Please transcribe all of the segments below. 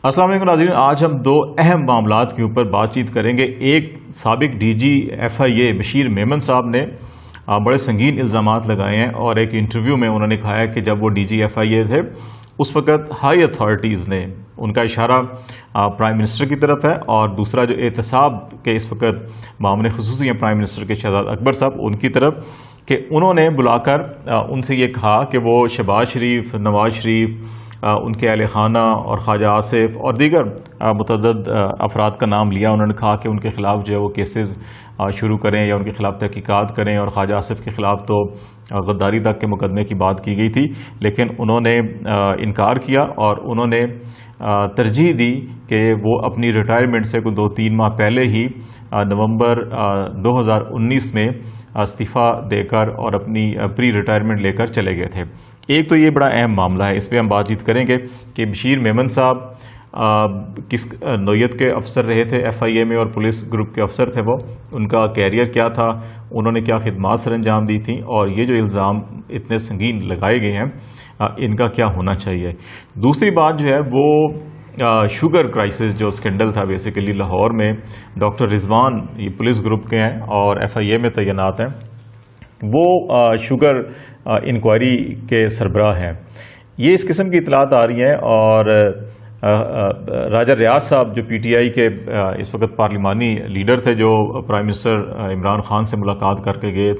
السلام علیکم ناظرین، آج ہم دو اہم معاملات کے اوپر بات چیت کریں گے۔ ایک سابق ڈی جی ایف آئی اے بشیر میمن صاحب نے بڑے سنگین الزامات لگائے ہیں، اور ایک انٹرویو میں انہوں نے کہا ہے کہ جب وہ ڈی جی ایف آئی اے تھے اس وقت ہائی اتھارٹیز نے، ان کا اشارہ پرائم منسٹر کی طرف ہے، اور دوسرا جو احتساب کے اس وقت معاملے خصوصی ہیں پرائم منسٹر کے شہزاد اکبر صاحب ان کی طرف، کہ انہوں نے بلا کر ان سے یہ کہا کہ وہ شہباز شریف، نواز شریف، ان کے اہل خانہ اور خواجہ آصف اور دیگر متعدد افراد کا نام لیا۔ انہوں نے کہا کہ ان کے خلاف جو ہے وہ کیسز شروع کریں یا ان کے خلاف تحقیقات کریں، اور خواجہ آصف کے خلاف تو غداری تک کے مقدمے کی بات کی گئی تھی، لیکن انہوں نے انکار کیا، اور انہوں نے ترجیح دی کہ وہ اپنی ریٹائرمنٹ سے کوئی 2-3 ماہ پہلے ہی نومبر 2019 میں استعفیٰ دے کر اور اپنی پری ریٹائرمنٹ لے کر چلے گئے تھے۔ ایک تو یہ بڑا اہم معاملہ ہے، اس پہ ہم بات چیت کریں گے کہ بشیر میمن صاحب کس نوعیت کے افسر رہے تھے ایف آئی اے میں، اور پولیس گروپ کے افسر تھے وہ، ان کا کیریئر کیا تھا، انہوں نے کیا خدمات سر انجام دی تھیں، اور یہ جو الزام اتنے سنگین لگائے گئے ہیں ان کا کیا ہونا چاہیے۔ دوسری بات جو ہے وہ شوگر کرائسس جو اسکینڈل تھا بیسیکلی لاہور میں، ڈاکٹر رضوان یہ پولیس گروپ کے ہیں اور ایف آئی اے میں تعینات ہیں، وہ شوگر انکوائری کے سربراہ ہیں۔ یہ اس قسم کی اطلاعات آ رہی ہیں، اور راجہ ریاض صاحب جو پی ٹی آئی کے اس وقت پارلیمانی لیڈر تھے، جو پرائم منسٹر عمران خان سے ملاقات کر کے گئے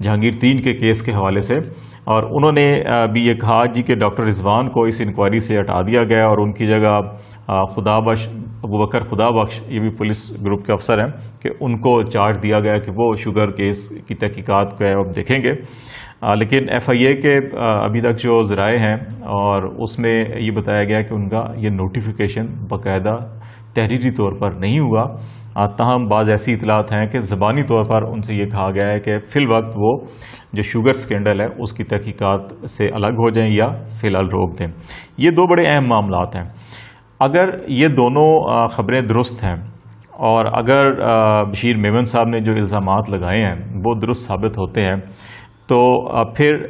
جہانگیر 3 کے کیس کے حوالے سے، اور انہوں نے بھی یہ کہا جی کہ ڈاکٹر رضوان کو اس انکوائری سے ہٹا دیا گیا، اور ان کی جگہ خدا بخش ابوبکر خدا بخش، یہ بھی پولیس گروپ کے افسر ہیں، کہ ان کو چارج دیا گیا کہ وہ شوگر کیس کی تحقیقات کو اب دیکھیں گے۔ لیکن ایف آئی اے کے ابھی تک جو ذرائع ہیں، اور اس میں یہ بتایا گیا کہ ان کا یہ نوٹیفیکیشن باقاعدہ تحریری طور پر نہیں ہوا، تاہم بعض ایسی اطلاعات ہیں کہ زبانی طور پر ان سے یہ کہا گیا ہے کہ فی الوقت وہ جو شوگر سکینڈل ہے اس کی تحقیقات سے الگ ہو جائیں یا فی الحال روک دیں۔ یہ دو بڑے اہم معاملات ہیں۔ اگر یہ دونوں خبریں درست ہیں، اور اگر بشیر میمن صاحب نے جو الزامات لگائے ہیں وہ درست ثابت ہوتے ہیں، تو پھر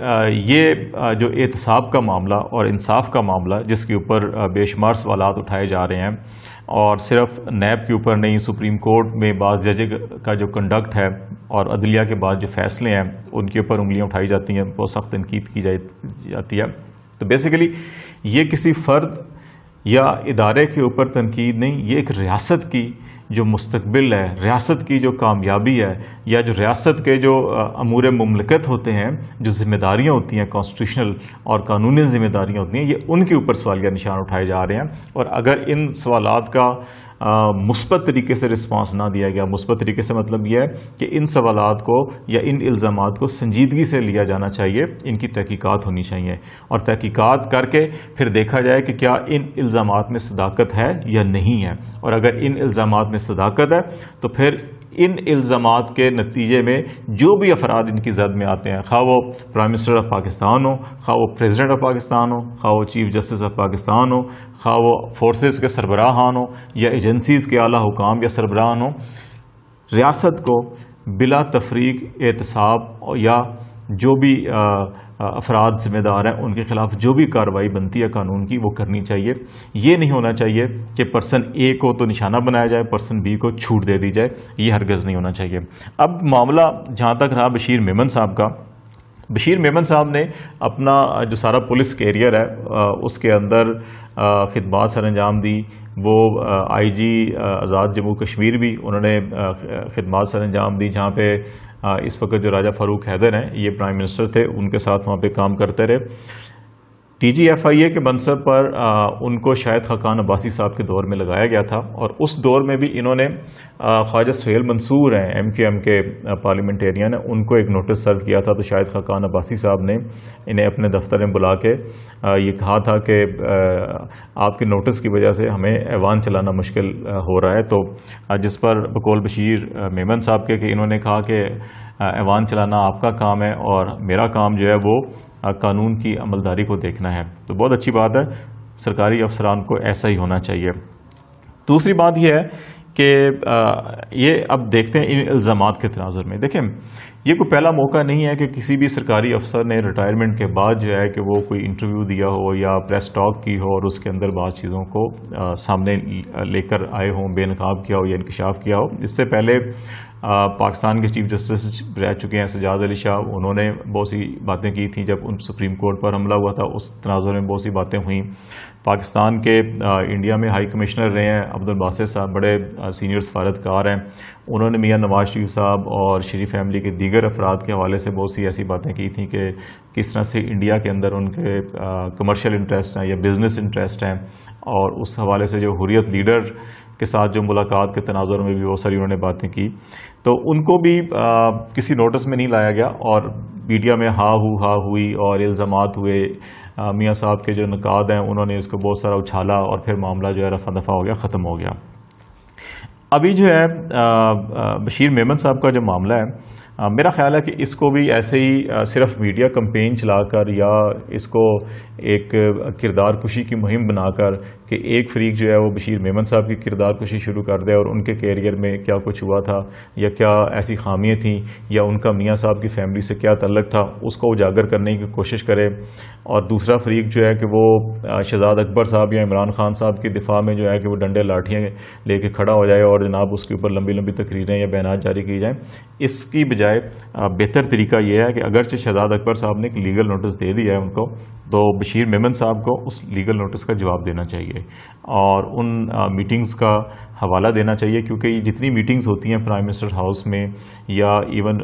یہ جو احتساب کا معاملہ اور انصاف کا معاملہ، جس کے اوپر بے شمار سوالات اٹھائے جا رہے ہیں، اور صرف نیب کے اوپر نہیں، سپریم کورٹ میں بعض جج کا جو کنڈکٹ ہے اور عدلیہ کے بعد جو فیصلے ہیں ان کے اوپر انگلیاں اٹھائی جاتی ہیں، بہت سخت تنقید کی جاتی ہے۔ تو بیسیکلی یہ کسی فرد یا ادارے کے اوپر تنقید نہیں، یہ ایک ریاست کی جو مستقبل ہے، ریاست کی جو کامیابی ہے، یا جو ریاست کے جو امور مملکت ہوتے ہیں، جو ذمہ داریاں ہوتی ہیں کانسٹیٹیوشنل اور قانونی ذمہ داریاں ہوتی ہیں، یہ ان کے اوپر سوالیہ نشان اٹھائے جا رہے ہیں۔ اور اگر ان سوالات کا مثبت طریقے سے رسپانس نہ دیا گیا، مثبت طریقے سے مطلب یہ ہے کہ ان سوالات کو یا ان الزامات کو سنجیدگی سے لیا جانا چاہیے، ان کی تحقیقات ہونی چاہیے، اور تحقیقات کر کے پھر دیکھا جائے کہ کیا ان الزامات میں صداقت ہے یا نہیں ہے، اور اگر ان الزامات میں صداقت ہے تو پھر ان الزامات کے نتیجے میں جو بھی افراد ان کی زد میں آتے ہیں، خواہ وہ پرائم منسٹر آف پاکستان ہو، خواہ وہ پریزیڈنٹ آف پاکستان ہو، خواہ وہ چیف جسٹس آف پاکستان ہو، خواہ وہ فورسز کے سربراہان ہو یا ایجنسیز کے اعلیٰ حکام یا سربراہان ہو، ریاست کو بلا تفریق احتساب یا جو بھی افراد ذمہ دار ہیں ان کے خلاف جو بھی کارروائی بنتی ہے قانون کی وہ کرنی چاہیے۔ یہ نہیں ہونا چاہیے کہ پرسن اے کو تو نشانہ بنایا جائے، پرسن بی کو چھوٹ دے دی جائے، یہ ہرگز نہیں ہونا چاہیے۔ اب معاملہ جہاں تک رہا بشیر میمن صاحب کا، بشیر میمن صاحب نے اپنا جو سارا پولیس کیریئر ہے اس کے اندر خدمات سر انجام دی۔ وہ آئی جی آزاد جموں کشمیر بھی انہوں نے خدمات سر انجام دی، جہاں پہ اس وقت جو راجہ فاروق حیدر ہیں یہ پرائم منسٹر تھے، ان کے ساتھ وہاں پہ کام کرتے رہے۔ ٹی جی ایف آئی اے کے منصب پر ان کو شاہد خاقان عباسی صاحب کے دور میں لگایا گیا تھا، اور اس دور میں بھی انہوں نے خواجہ سہیل منصور ہیں ایم کیو ایم کے پارلیمنٹیرین ہیں، ان کو ایک نوٹس سرو کیا تھا، تو شاہد خاقان عباسی صاحب نے انہیں اپنے دفتر میں بلا کے یہ کہا تھا کہ آپ کے نوٹس کی وجہ سے ہمیں ایوان چلانا مشکل ہو رہا ہے، تو جس پر بقول بشیر میمن صاحب کے کہ انہوں نے کہا کہ ایوان چلانا آپ کا کام ہے اور میرا کام جو ہے وہ قانون کی عملداری کو دیکھنا ہے۔ تو بہت اچھی بات ہے، سرکاری افسران کو ایسا ہی ہونا چاہیے۔ دوسری بات یہ ہے کہ یہ اب دیکھتے ہیں ان الزامات کے تناظر میں. دیکھیں یہ کوئی پہلا موقع نہیں ہے کہ کسی بھی سرکاری افسر نے ریٹائرمنٹ کے بعد جو ہے کہ وہ کوئی انٹرویو دیا ہو یا پریس ٹاک کی ہو اور اس کے اندر بعض چیزوں کو سامنے لے کر آئے ہوں، بے نقاب کیا ہو یا انکشاف کیا ہو. اس سے پہلے پاکستان کے چیف جسٹس رہ چکے ہیں سجاد علی شاہ، انہوں نے بہت سی باتیں کی تھیں جب ان سپریم کورٹ پر حملہ ہوا تھا، اس تناظر میں بہت سی باتیں ہوئیں. پاکستان کے انڈیا میں ہائی کمشنر رہے ہیں عبدالباسط صاحب، بڑے سینئر سفارتکار ہیں، انہوں نے میاں نواز شریف صاحب اور شریف فیملی کے دیگر افراد کے حوالے سے بہت سی ایسی باتیں کی تھیں کہ کس طرح سے انڈیا کے اندر ان کے کمرشل انٹرسٹ ہیں یا بزنس انٹرسٹ ہیں، اور اس حوالے سے جو حریت لیڈر کے ساتھ جو ملاقات کے تناظر میں بھی بہت ساری انہوں نے باتیں کی. تو ان کو بھی کسی نوٹس میں نہیں لایا گیا اور میڈیا میں ہا ہوئی اور الزامات ہوئے. میاں صاحب کے جو نقاد ہیں انہوں نے اس کو بہت سارا اچھالا اور پھر معاملہ جو ہے رفع دفع ہو گیا، ختم ہو گیا. ابھی جو ہے بشیر میمن صاحب کا جو معاملہ ہے، میرا خیال ہے کہ اس کو بھی ایسے ہی صرف میڈیا کمپین چلا کر یا اس کو ایک کردار کشی کی مہم بنا کر کہ ایک فریق جو ہے وہ بشیر میمن صاحب کی کردار کشی شروع کر دے اور ان کے کیریئر میں کیا کچھ ہوا تھا یا کیا ایسی خامیاں تھیں یا ان کا میاں صاحب کی فیملی سے کیا تعلق تھا اس کو اجاگر کرنے کی کوشش کرے، اور دوسرا فریق جو ہے کہ وہ شہزاد اکبر صاحب یا عمران خان صاحب کی دفاع میں جو ہے کہ وہ ڈنڈے لاٹھیاں لے کے کھڑا ہو جائے اور جناب اس کے اوپر لمبی لمبی تقریریں یا بیانات جاری کی جائیں. اس کی بجائے بہتر طریقہ یہ ہے کہ اگرچہ شہزاد اکبر صاحب نے ایک لیگل نوٹس دے دیا ہے ان کو، تو بشیر میمن صاحب کو اس لیگل نوٹس کا جواب دینا چاہیے اور ان میٹنگز کا حوالہ دینا چاہیے، کیونکہ یہ جتنی میٹنگز ہوتی ہیں پرائم منسٹر ہاؤس میں یا ایون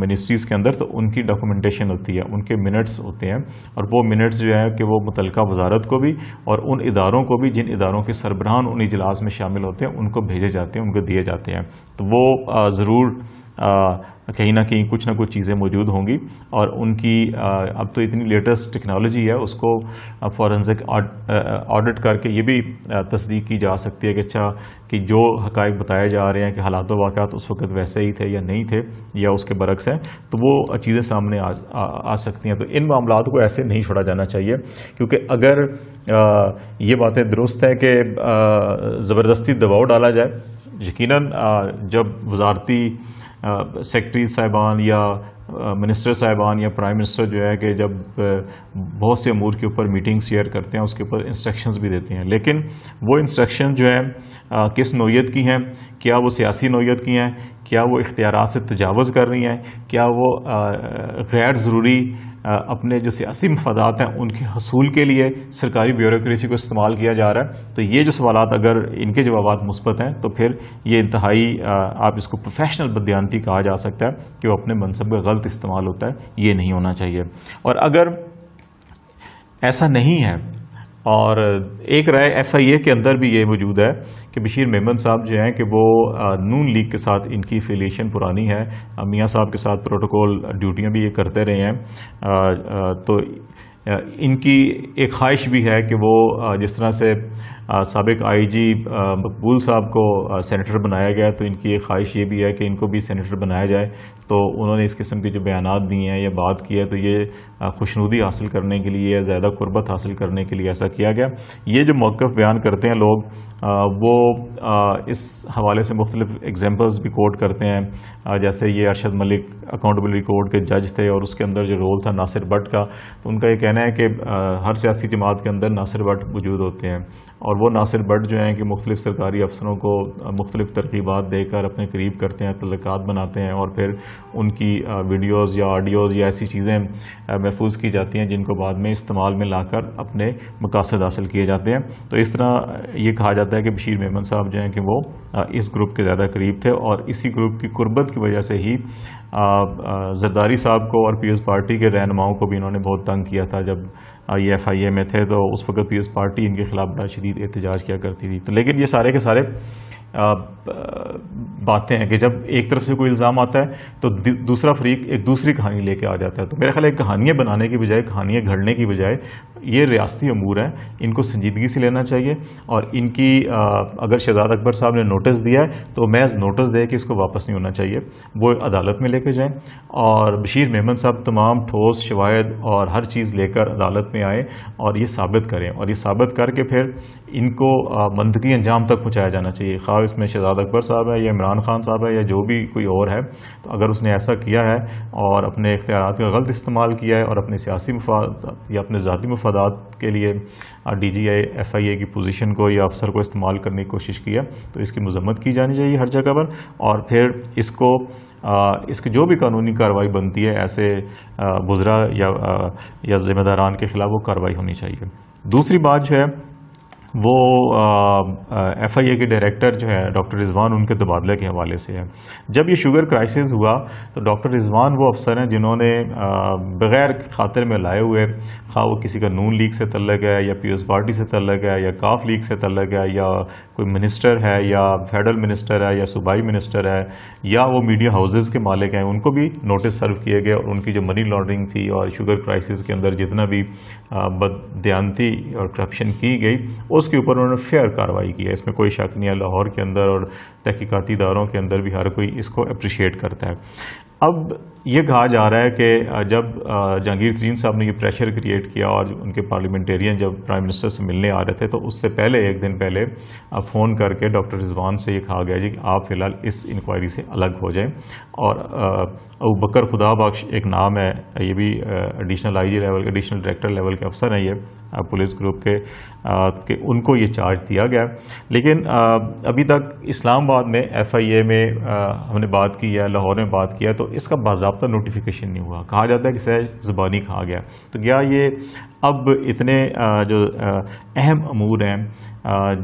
منسٹریز کے اندر تو ان کی ڈاکومنٹیشن ہوتی ہے، ان کے منٹس ہوتے ہیں، اور وہ منٹس جو ہے کہ وہ متعلقہ وزارت کو بھی اور ان اداروں کو بھی جن اداروں کے سربراہان ان اجلاس میں شامل ہوتے ہیں ان کو بھیجے جاتے ہیں، ان کو دیے جاتے ہیں. تو وہ ضرور کہیں نہ کہیں کچھ نہ کچھ چیزیں موجود ہوں گی، اور ان کی اب تو اتنی لیٹسٹ ٹیکنالوجی ہے اس کو فورنزک آڈٹ کر کے یہ بھی تصدیق کی جا سکتی ہے کہ اچھا کہ جو حقائق بتائے جا رہے ہیں کہ حالات و واقعات اس وقت ویسے ہی تھے یا نہیں تھے یا اس کے برعکس ہیں، تو وہ چیزیں سامنے آ سکتی ہیں. تو ان معاملات کو ایسے نہیں چھوڑا جانا چاہیے، کیونکہ اگر یہ باتیں درست ہیں کہ زبردستی دباؤ ڈالا جائے، یقیناً جب وزارتی سیکرٹری صاحبان یا منسٹر صاحبان یا پرائم منسٹر جو ہے کہ جب بہت سے امور کے اوپر میٹنگ شیئر کرتے ہیں اس کے اوپر انسٹرکشنز بھی دیتے ہیں، لیکن وہ انسٹرکشن جو ہے کس نوعیت کی ہیں، کیا وہ سیاسی نوعیت کی ہیں، کیا وہ اختیارات سے تجاوز کر رہی ہیں، کیا وہ غیر ضروری اپنے جو سیاسی مفادات ہیں ان کے حصول کے لیے سرکاری بیوروکریسی کو استعمال کیا جا رہا ہے. تو یہ جو سوالات اگر ان کے جوابات مثبت ہیں تو پھر یہ انتہائی آپ اس کو پروفیشنل بددیانتی کہا جا سکتا ہے کہ وہ اپنے منصب کا غلط استعمال ہوتا ہے، یہ نہیں ہونا چاہیے. اور اگر ایسا نہیں ہے، اور ایک رائے ایف آئی اے کے اندر بھی یہ موجود ہے کہ بشیر میمن صاحب جو ہیں کہ وہ نون لیگ کے ساتھ ان کی افیلیشن پرانی ہے، میاں صاحب کے ساتھ پروٹوکول ڈیوٹیاں بھی یہ کرتے رہے ہیں، تو ان کی ایک خواہش بھی ہے کہ وہ جس طرح سے سابق آئی جی مقبول صاحب کو سینیٹر بنایا گیا تو ان کی ایک خواہش یہ بھی ہے کہ ان کو بھی سینیٹر بنایا جائے. تو انہوں نے اس قسم کے جو بیانات دیے ہیں یا بات کی ہے تو یہ خوشنودی حاصل کرنے کے لیے، زیادہ قربت حاصل کرنے کے لیے ایسا کیا گیا. یہ جو موقف بیان کرتے ہیں لوگ وہ اس حوالے سے مختلف ایگزامپلز بھی کوٹ کرتے ہیں، جیسے یہ ارشد ملک اکاؤنٹیبلٹی کورٹ کے جج تھے اور اس کے اندر جو رول تھا ناصر بٹ کا، تو ان کا یہ کہنا ہے کہ ہر سیاسی جماعت کے اندر ناصر بٹ موجود ہوتے ہیں، اور وہ ناصر بٹ جو ہیں کہ مختلف سرکاری افسروں کو مختلف ترغیبات دے کر اپنے قریب کرتے ہیں، تعلقات بناتے ہیں، اور پھر ان کی ویڈیوز یا آڈیوز یا ایسی چیزیں محفوظ کی جاتی ہیں جن کو بعد میں استعمال میں لا کر اپنے مقاصد حاصل کیے جاتے ہیں. تو اس طرح یہ کہا جاتا ہے کہ بشیر میمن صاحب جو ہیں کہ وہ اس گروپ کے زیادہ قریب تھے، اور اسی گروپ کی قربت کی وجہ سے ہی زرداری صاحب کو اور پیپلز پارٹی کے رہنماؤں کو بھی انہوں نے بہت تنگ کیا تھا. جب یہ ایف آئی اے میں تھے تو اس وقت پیپلز پارٹی ان کے خلاف بڑا شدید احتجاج کیا کرتی تھی. تو لیکن یہ سارے کے سارے باتیں ہیں کہ جب ایک طرف سے کوئی الزام آتا ہے تو دوسرا فریق ایک دوسری کہانی لے کے آ جاتا ہے. تو میرا خیال ہے کہانیاں بنانے کی بجائے، کہانیاں گھڑنے کی بجائے یہ ریاستی امور ہیں، ان کو سنجیدگی سے لینا چاہیے، اور ان کی اگر شہزاد اکبر صاحب نے نوٹس دیا ہے تو محض نوٹس دے کہ اس کو واپس نہیں ہونا چاہیے، وہ عدالت میں لے کے جائیں، اور بشیر میمن صاحب تمام ٹھوس شواہد اور ہر چیز لے کر عدالت میں آئیں اور یہ ثابت کریں، اور یہ ثابت کر کے پھر ان کو منطقی انجام تک پہنچایا جانا چاہیے. خواہ اس میں شہزاد اکبر صاحب ہے یا عمران خان صاحب ہے یا جو بھی کوئی اور ہے، تو اگر اس نے ایسا کیا ہے اور اپنے اختیارات کا غلط استعمال کیا ہے اور اپنے سیاسی مفادات یا اپنے ذاتی مفادات کے لیے ڈی جی ایف آئی اے کی پوزیشن کو یا افسر کو استعمال کرنے کی کوشش کی ہے، تو اس کی مذمت کی جانی چاہیے ہر جگہ پر، اور پھر اس کی جو بھی قانونی کارروائی بنتی ہے ایسے وزراء یا ذمہ داران کے خلاف وہ کارروائی ہونی چاہیے۔ دوسری بات جو ہے وہ ایف آئی اے کے ڈائریکٹر جو ہے ڈاکٹر رضوان، ان کے تبادلے کے حوالے سے ہے۔ جب یہ شوگر کرائسس ہوا تو ڈاکٹر رضوان وہ افسر ہیں جنہوں نے بغیر خاطر میں لائے ہوئے، خواہ وہ کسی کا نون لیگ سے تعلق ہے یا پیپلز پارٹی سے تعلق ہے یا کاف لیگ سے تعلق ہے یا کوئی منسٹر ہے یا فیڈرل منسٹر ہے یا صوبائی منسٹر ہے یا وہ میڈیا ہاؤسز کے مالک ہیں، ان کو بھی نوٹس سرو کیے گئے اور ان کی جو منی لانڈرنگ تھی اور شوگر کرائسس کے اندر جتنا بھی بددیانتی اور کرپشن کی گئی اس کے اوپر انہوں نے فیئر کارروائی کی ہے۔ اس میں کوئی شک نہیں ہے، لاہور کے اندر اور تحقیقاتی اداروں کے اندر بھی ہر کوئی اس کو اپریشیٹ کرتا ہے۔ اب یہ کہا جا رہا ہے کہ جب جہانگیر ترین صاحب نے یہ پریشر کریٹ کیا اور ان کے پارلیمنٹیرین جب پرائم منسٹر سے ملنے آ رہے تھے تو اس سے پہلے ایک دن پہلے فون کر کے ڈاکٹر رضوان سے یہ کہا گیا جی کہ آپ فی الحال اس انکوائری سے الگ ہو جائیں، اور ابوبکر خدا بخش ایک نام ہے، یہ بھی ایڈیشنل آئی جی لیول کے ایڈیشنل ڈائریکٹر لیول کے افسر ہیں یہ پولیس گروپ کے، کہ ان کو یہ چارج دیا گیا۔ لیکن ابھی تک اسلام آباد میں ایف آئی اے میں ہم نے بات کی ہے، لاہور میں بات کیا، تو اس کا باضابطہ نوٹیفیکیشن نہیں ہوا۔ کہا جاتا ہے کہ سہج زبانی کہا گیا، تو کیا یہ اب اتنے جو اہم امور ہیں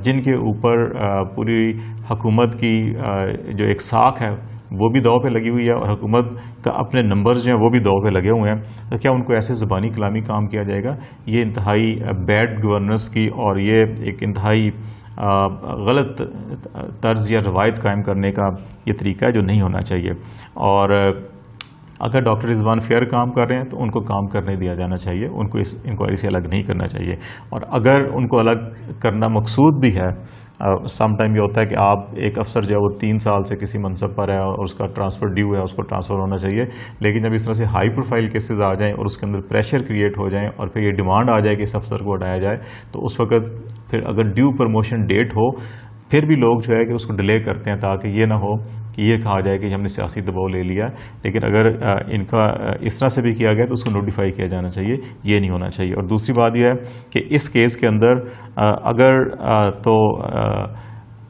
جن کے اوپر پوری حکومت کی جو ایک ساکھ ہے وہ بھی داؤ پہ لگی ہوئی ہے اور حکومت کا اپنے نمبرز جو ہیں وہ بھی داؤ پہ لگے ہوئے ہیں، تو کیا ان کو ایسے زبانی کلامی کام کیا جائے گا؟ یہ انتہائی بیڈ گورننس کی اور یہ ایک انتہائی غلط طرز یا روایت قائم کرنے کا یہ طریقہ ہے جو نہیں ہونا چاہیے۔ اور اگر ڈاکٹر رضوان فیئر کام کر رہے ہیں تو ان کو کام کرنے دیا جانا چاہیے، ان کو اس انکوائری سے الگ نہیں کرنا چاہیے۔ اور اگر ان کو الگ کرنا مقصود بھی ہے، سم ٹائم یہ ہوتا ہے کہ آپ ایک افسر جو ہے وہ 3 سال سے کسی منصب پر ہے اور اس کا ٹرانسفر ڈیو ہے، اس کو ٹرانسفر ہونا چاہیے، لیکن جب اس طرح سے ہائی پروفائل کیسز آ جائیں اور اس کے اندر پریشر کریٹ ہو جائیں اور پھر یہ ڈیمانڈ آ جائے کہ اس افسر کو ہٹایا جائے، تو اس وقت پھر اگر ڈیو پروموشن ڈیٹ ہو پھر بھی لوگ جو ہے کہ اس کو ڈیلے کرتے ہیں تاکہ یہ نہ ہو کہ یہ کہا جائے کہ ہم نے سیاسی دباؤ لے لیا، لیکن اگر ان کا اس طرح سے بھی کیا گیا تو اس کو نوٹیفائی کیا جانا چاہیے، یہ نہیں ہونا چاہیے۔ اور دوسری بات یہ ہے کہ اس کیس کے اندر اگر تو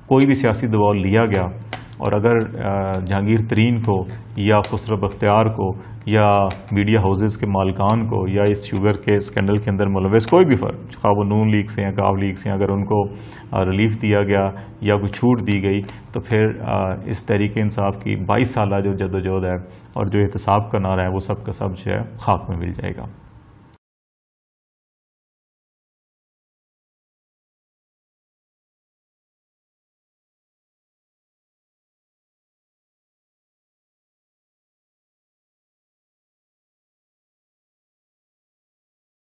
کوئی بھی سیاسی دباؤ لیا گیا اور اگر جہانگیر ترین کو یا خسرو بختیار کو یا میڈیا ہاؤسز کے مالکان کو یا اس شوگر کے اسکینڈل کے اندر ملوث کوئی بھی فرد، خواہ وہ نون لیگ سے یا کاف لیگ سے، اگر ان کو ریلیف دیا گیا یا کوئی چھوٹ دی گئی تو پھر اس تحریک انصاف کی 22 سالہ جو جدوجہد ہے اور جو احتساب کا نعرہ ہے وہ سب کا سب جو ہے خاک میں مل جائے گا۔